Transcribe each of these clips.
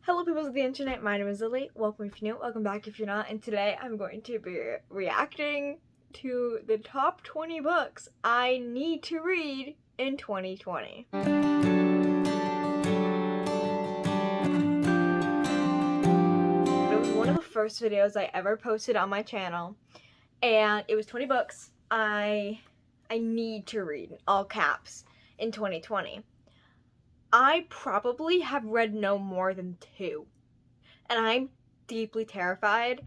Hello people of the internet, my name is Lily. Welcome if you're new, welcome back if you're not, and today I'm going to be reacting to the top 20 books I need to read in 2020. It was one of the first videos I ever posted on my channel, and it was 20 books I need to read, in all caps, in 2020. I probably have read no more than 2. And I'm deeply terrified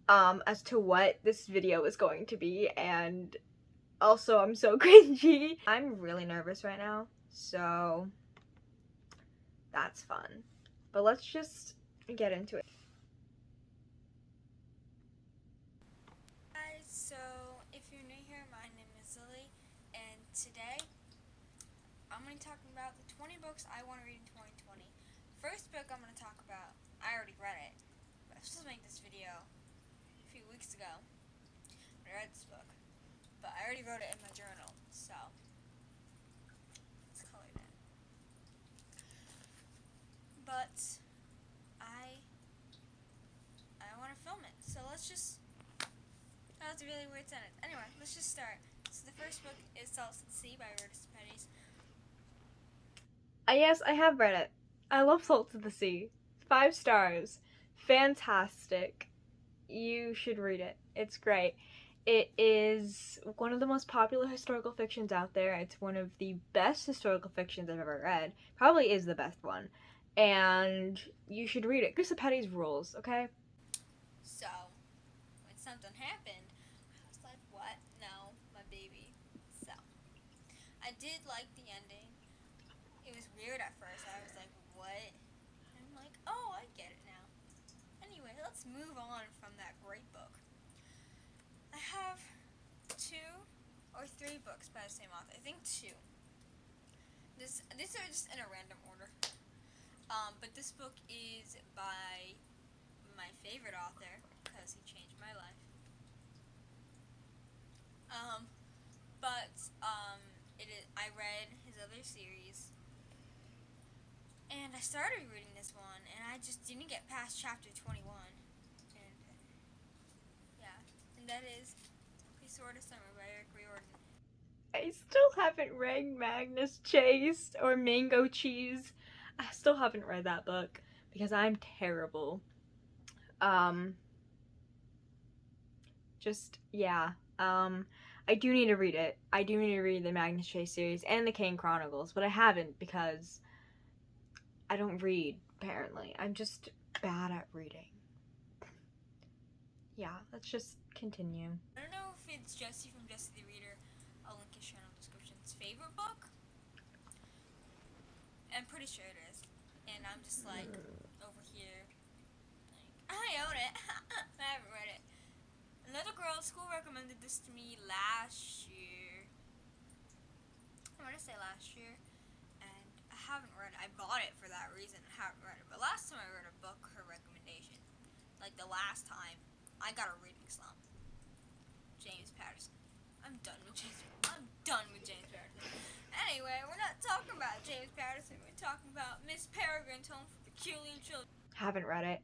as to what this video is going to be, and also I'm so cringy. I'm really nervous right now, so that's fun. But let's just get into it. Guys, so if you're new here, my name is Lily, and today I'm going to be talking about the 20 books I want to read in 2020. First book I'm going to talk about, I already read it, but I was supposed to make this video a few weeks ago when I read this book, but I already wrote it in my journal, so let's color it in. But I want to film it, so let's just, that was a really weird sentence. Anyway, let's just start. So the first book is Salt at Sea by Rodas Petties. Yes, I have read it. I love Salt of the Sea. 5 stars. Fantastic. You should read it. It's great. It is one of the most popular historical fictions out there. It's one of the best historical fictions I've ever read. Probably is the best one. And you should read it. Rodas Petties rules, okay? So, when something happened, I was like, what? No, my baby. So, I did like the ending. It was weird at first. I was like, what? And I'm like, oh, I get it now. Anyway, let's move on from that great book. I have 2 or 3 books by the same author. I think 2. These are just in a random order. But this book is by my favorite author, because he changed my life. I read his other series, and I started reading this one, and I just didn't get past chapter 21, and yeah, and that is A Sword of Summer by Eric Riordan. I still haven't read Magnus Chase or Mango Cheese. I still haven't read that book because I'm terrible. I do need to read it. I do need to read the Magnus Chase series and the Kane Chronicles, but I haven't because I don't read, apparently. I'm just bad at reading. Yeah, let's just continue. I don't know if it's Jesse from Jesse the Reader. I'll link his channel description's favorite book. I'm pretty sure it is. And I'm just like, over here, like, I own it. I haven't read it. Another girl at school recommended this to me last year. I want to say last year. And I haven't read it. I bought it for that reason. I haven't read it. But last time I read a book, her recommendation, like the last time, I got a reading slump. James Patterson. I'm done with James Patterson. Anyway, we're not talking about James Patterson. We're talking about Miss Peregrine's Home for Peculiar Children. Haven't read it.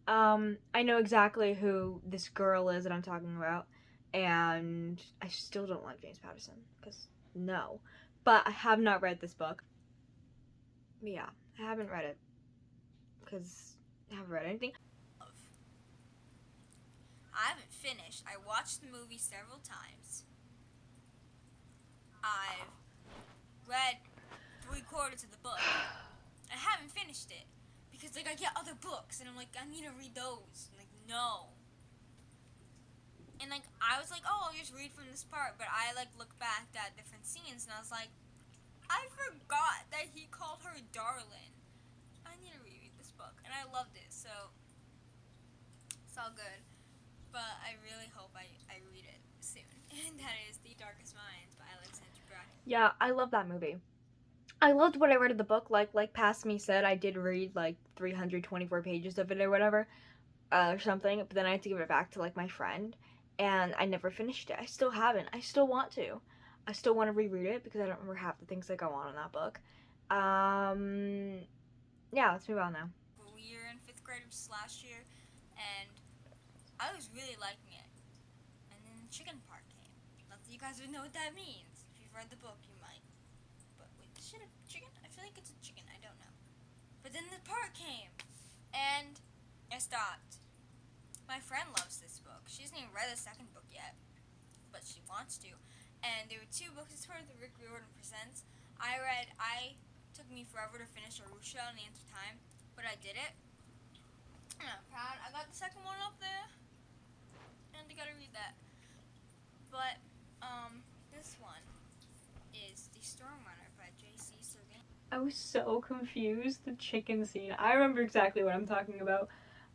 I know exactly who this girl is that I'm talking about, and I still don't like James Patterson, because no. But I have not read this book. Yeah, I haven't read it, because I haven't read anything. I haven't finished. I watched the movie several times. I've read 3/4 of the book. I haven't finished it. Because, like, I get other books, and I'm like, I need to read those. I'm like, no. And, like, I was like, oh, I'll just read from this part. But I, like, look back at different scenes, and I was like, I forgot that he called her darling. I need to reread this book. And I loved it, so it's all good. But I really hope I read it soon. And that is The Darkest Minds by Alexandra. Yeah, I love that movie. I loved what I read of the book. Like Past Me said, I did read like 324 pages of it or whatever, or something. But then I had to give it back to like my friend, and I never finished it. I still haven't. I still want to. I still want to reread it because I don't remember half the things that go on in that book. Yeah, let's move on now. We're in 5th grade, which is last year, and I was really liking it. And then the chicken part came. Not that you guys would know what that means. If you've read the book, you might. But wait, is it a chicken? I feel like it's a chicken. I don't know. But then the part came, and I stopped. My friend loves this book. She hasn't even read the second book yet, but she wants to. And there were 2 books. It's part of the Rick Riordan Presents. Took me forever to finish Arusha in the Ants of Time, but I did it. I'm proud. I got the second one up there, and I gotta read that. But, this one is The Storm Runner by J.C. Cervantes. I was so confused. The chicken scene. I remember exactly what I'm talking about.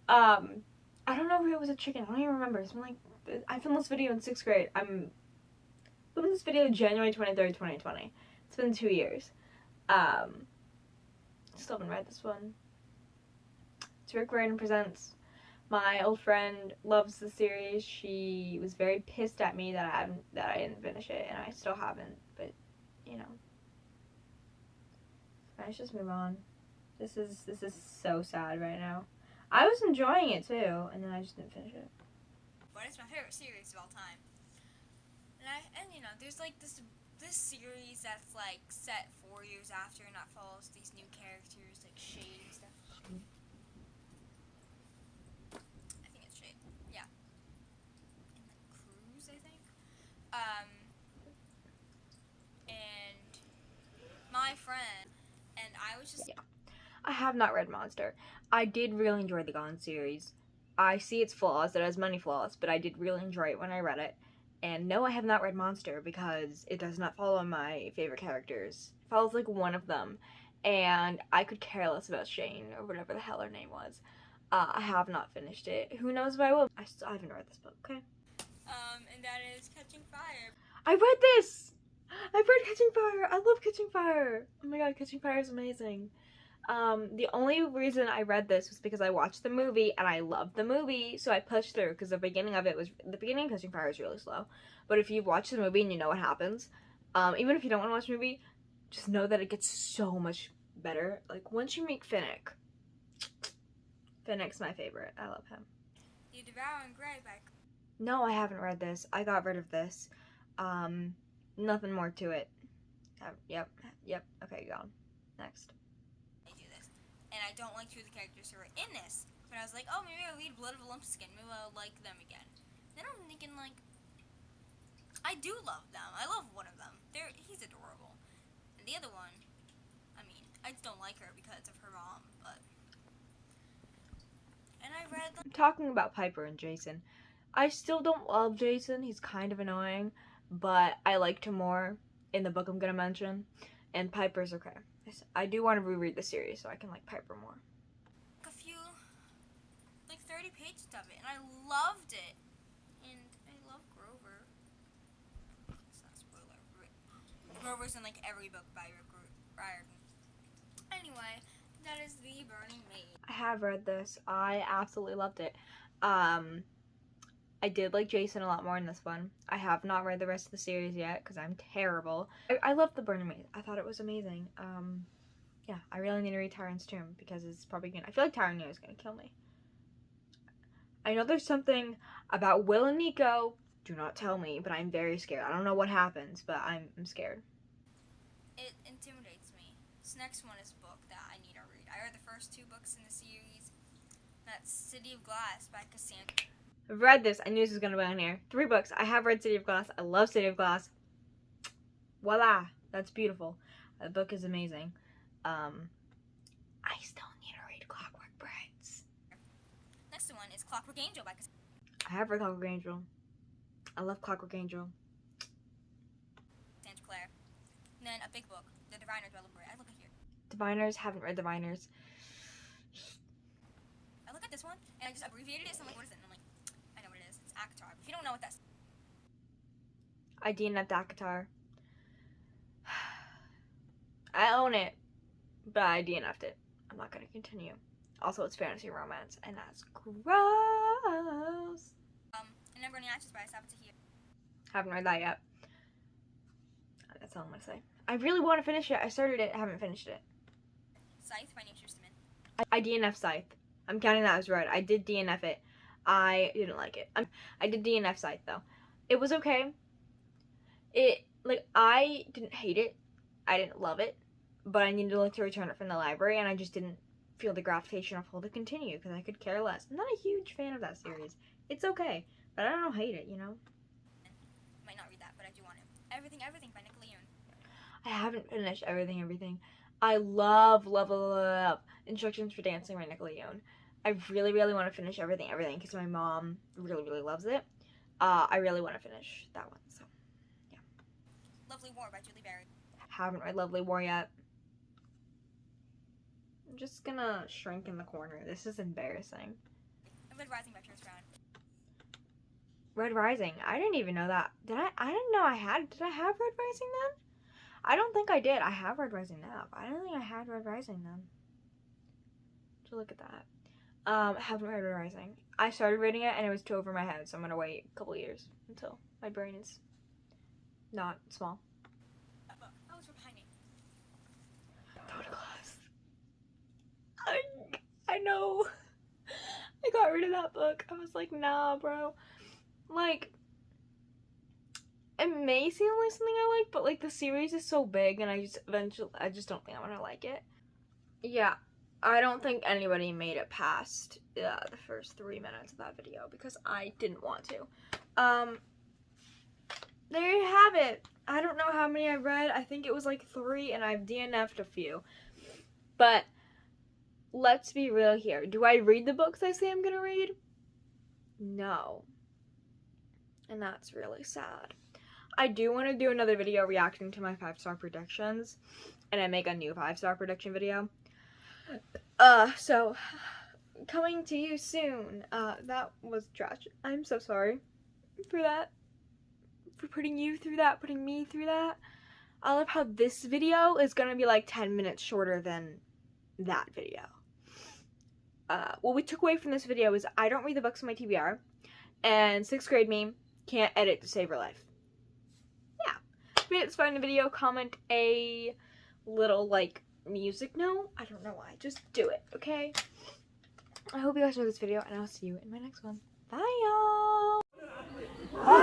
I don't know if it was a chicken. I don't even remember. It's been like, I filmed this video in 6th grade. I'm filming this video January 23rd, 2020. It's been 2 years. Still haven't read this one. It's Rick Riordan Presents. My old friend loves the series. She was very pissed at me that I didn't finish it, and I still haven't. But you know, let's just move on. This is so sad right now. I was enjoying it too, and then I just didn't finish it. But it's my favorite series of all time. And you know, there's like this series that's like set 4 years after, and that follows these new characters like Shade and stuff. I think it's Shade. Yeah. And like Cruz, I think. And my friend and I was just. Yeah. I have not read Monster. I did really enjoy the Gone series. I see its flaws. It has many flaws, but I did really enjoy it when I read it. And no, I have not read Monster because it does not follow my favorite characters. It follows like one of them, and I could care less about Shane or whatever the hell her name was. I have not finished it. Who knows if I will? I haven't read this book. Okay. And that is Catching Fire. I read this. I've read Catching Fire. I love Catching Fire. Oh my god, Catching Fire is amazing. The only reason I read this was because I watched the movie and I loved the movie, so I pushed through because the beginning of Catching Fire is really slow. But if you've watched the movie and you know what happens, even if you don't want to watch the movie, just know that it gets so much better. Like once you meet Finnick, Finnick's my favorite. I love him. The Devouring Grey by. No, I haven't read this. I got rid of this. Nothing more to it. Yep. Okay, go on. Next. And I don't like 2 of the characters who are in this. But I was like, oh, maybe I'll read Blood of a Lumpskin. Maybe I'll like them again. Then I'm thinking, like, I do love them. I love one of them. He's adorable. And the other one, I mean, I just don't like her because of her mom, but. And I read. I'm talking about Piper and Jason. I still don't love Jason. He's kind of annoying, but I liked him more in the book I'm gonna mention. And Piper's okay. I do want to reread the series so I can like Piper more. A few, like 30 pages of it, and I loved it. And I love Grover. It's not a spoiler. Grover's in like every book by Rick Riordan. Anyway, that is The Burning Maid. I have read this. I absolutely loved it. I did like Jason a lot more in this one. I have not read the rest of the series yet because I'm terrible. I loved The Burning Maid. I thought it was amazing. Yeah, I really need to read Tyron's Tomb because it's probably gonna. I feel like Tyron is gonna kill me. I know there's something about Will and Nico. Do not tell me, but I'm very scared. I don't know what happens, but I'm scared. It intimidates me. This next one is a book that I need to read. I read the first 2 books in the series. That's City of Glass by Cassandra. I've read this. I knew this was going to be on here. 3 books. I have read City of Glass. I love City of Glass. Voila. That's beautiful. The book is amazing. I still need to read Clockwork Brides. Next one is Clockwork Angel by Cassandra. I have read Clockwork Angel. I love Clockwork Angel. Claire. And then a big book, The Diviners by Libra. I look at here. Diviners. Haven't read Diviners. I look at this one, and I just abbreviated it, so I'm like, what is it? And I'm like, I know what it is. It's ACOTAR. If you don't know what that's... I DNF'd ACOTAR. I own it, but I DNF'd it. I'm not going to continue. Also, it's fantasy romance, and that's gross. And Never Any Ashes by Sabatahir. Haven't read that yet. That's all I'm going to say. I really want to finish it. I started it, haven't finished it. Scythe by Nate Schusterman. I DNF Scythe. I'm counting that as read. I did DNF it. I didn't like it. I did DNF site though. It was okay. I didn't hate it. I didn't love it. But I needed to return it from the library, and I just didn't feel the gratification of pull to continue because I could care less. I'm not a huge fan of that series. It's okay, but I don't hate it, you know? Might not read that, but I do want it. Everything by Nicole Yoon. I haven't finished Everything. I love Instructions for Dancing by Nicole Yoon. I really, really want to finish Everything because my mom really, really loves it. I really want to finish that one, so yeah. Lovely War by Julie Berry. Haven't read Lovely War yet. I'm just gonna shrink in the corner. This is embarrassing. Red Rising by Pierce Brown. Red Rising. I didn't even know that. Did I have Red Rising then? I don't think I did. I have Red Rising now. I don't think I had Red Rising then. To look at that. Haven't read Red Rising. I started reading it and it was too over my head, so I'm gonna wait a couple years until my brain is not small. That book. Oh, it's behind me. Photoglass. I know. I got rid of that book. I was like, nah, bro. Like, it may seem like something I like, but like the series is so big, and I just don't think I'm gonna like it. Yeah, I don't think anybody made it past the first 3 minutes of that video because I didn't want to. There you have it. I don't know how many I read. I think it was like 3, and I've DNF'd a few. But let's be real here. Do I read the books I say I'm gonna read? No. And that's really sad. I do want to do another video reacting to my 5-star predictions, and I make a new 5-star prediction video. So coming to you soon. That was trash. I'm so sorry for that. For putting you through that, putting me through that. I love how this video is gonna be like 10 minutes shorter than that video. What we took away from this video is I don't read the books in my TBR, and 6th grade me can't edit to save her life. Yeah. If you inspired the video, comment a little like music note. I don't know why. Just do it, okay? I hope you guys enjoyed this video, and I'll see you in my next one. Bye, y'all!